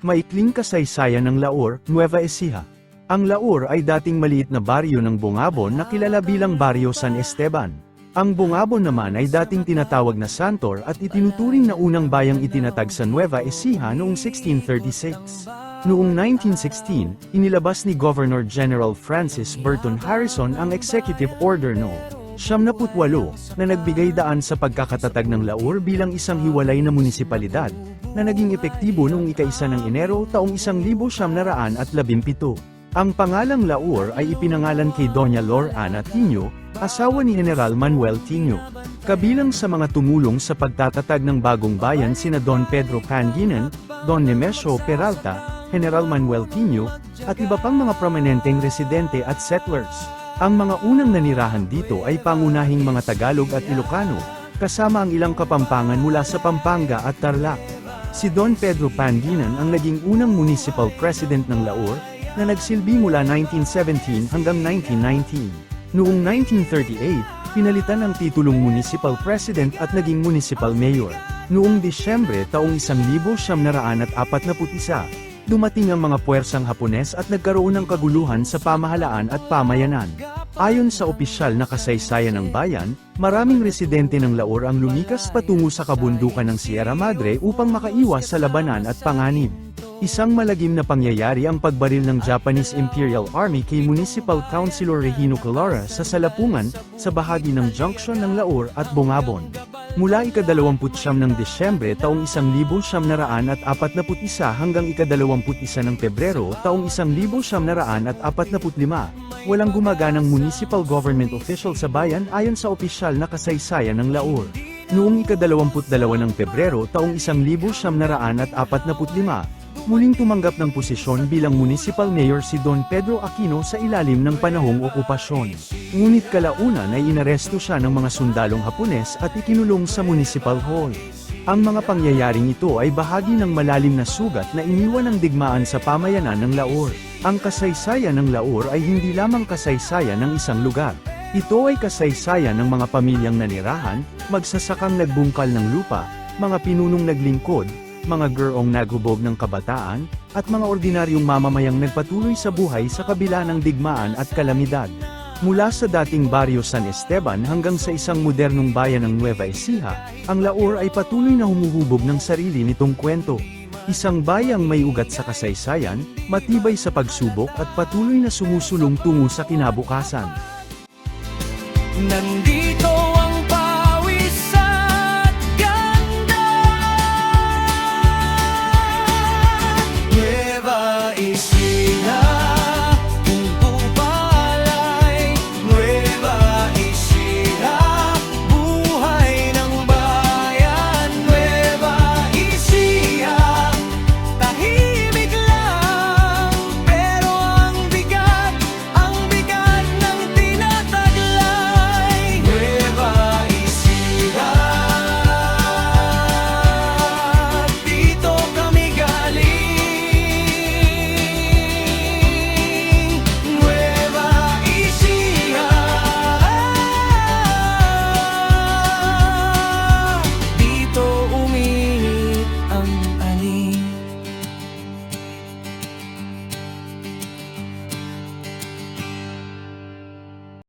Maikling kasaysayan ng Laur, Nueva Ecija. Ang Laur ay dating maliit na baryo ng Bungabon na kilala bilang Baryo San Esteban. Ang Bungabon naman ay dating tinatawag na Santor at itinuturing na unang bayang itinatag sa Nueva Ecija noong 1636. Noong 1916, inilabas ni Governor General Francis Burton Harrison ang Executive Order No. 78 na nagbigay daan sa pagkakatatag ng Laur bilang isang hiwalay na munisipalidad, na naging epektibo noong ika-1 ng Enero taong 1917. Ang pangalang Laur ay ipinangalan kay Doña Lor Ana Tino, asawa ni General Manuel Tino. Kabilang sa mga tumulong sa pagtatatag ng bagong bayan sina Don Pedro Pangilinan, Don Nemesio Peralta, General Manuel Tino, at iba pang mga prominenteng residente at settlers. Ang mga unang nanirahan dito ay pangunahing mga Tagalog at Ilocano, kasama ang ilang Kapampangan mula sa Pampanga at Tarlac. Si Don Pedro Pangilinan ang naging unang municipal president ng Laur, na nagsilbi mula 1917 hanggang 1919. Noong 1938, pinalitan ang titulong municipal president at naging municipal mayor. Noong Disyembre taong 1941, dumating ang mga puwersang Hapones at nagkaroon ng kaguluhan sa pamahalaan at pamayanan. Ayon sa opisyal na kasaysayan ng bayan, maraming residente ng Laur ang lumikas patungo sa kabundukan ng Sierra Madre upang makaiwas sa labanan at panganib. Isang malagim na pangyayari ang pagbaril ng Japanese Imperial Army kay Municipal Councilor Regino Calara sa Salapungan, sa bahagi ng junction ng Laur at Bungabon. Mula ika-29 ng Disyembre taong 1941 hanggang ika-21 ng Pebrero taong 1945, walang gumaganang municipal government official sa bayan ayon sa opisyal na kasaysayan ng Laur. Noong ika-22 ng Pebrero taong 1945, muling tumanggap ng posisyon bilang municipal mayor si Don Pedro Aquino sa ilalim ng panahong okupasyon. Ngunit kalaunan ay inaresto siya ng mga sundalong Hapones at ikinulong sa municipal hall. Ang mga pangyayaring ito ay bahagi ng malalim na sugat na iniwan ng digmaan sa pamayanan ng Laur. Ang kasaysayan ng Laur ay hindi lamang kasaysayan ng isang lugar. Ito ay kasaysayan ng mga pamilyang nanirahan, magsasakang nagbungkal ng lupa, mga pinunong naglingkod, mga gurong naghubog ng kabataan, at mga ordinaryong mamamayang nagpatuloy sa buhay sa kabila ng digmaan at kalamidad. Mula sa dating Baryo San Esteban hanggang sa isang modernong bayan ng Nueva Ecija, ang Laur ay patuloy na humuhubog ng sarili nitong kwento. Isang bayang may ugat sa kasaysayan, matibay sa pagsubok at patuloy na sumusulong tungo sa kinabukasan.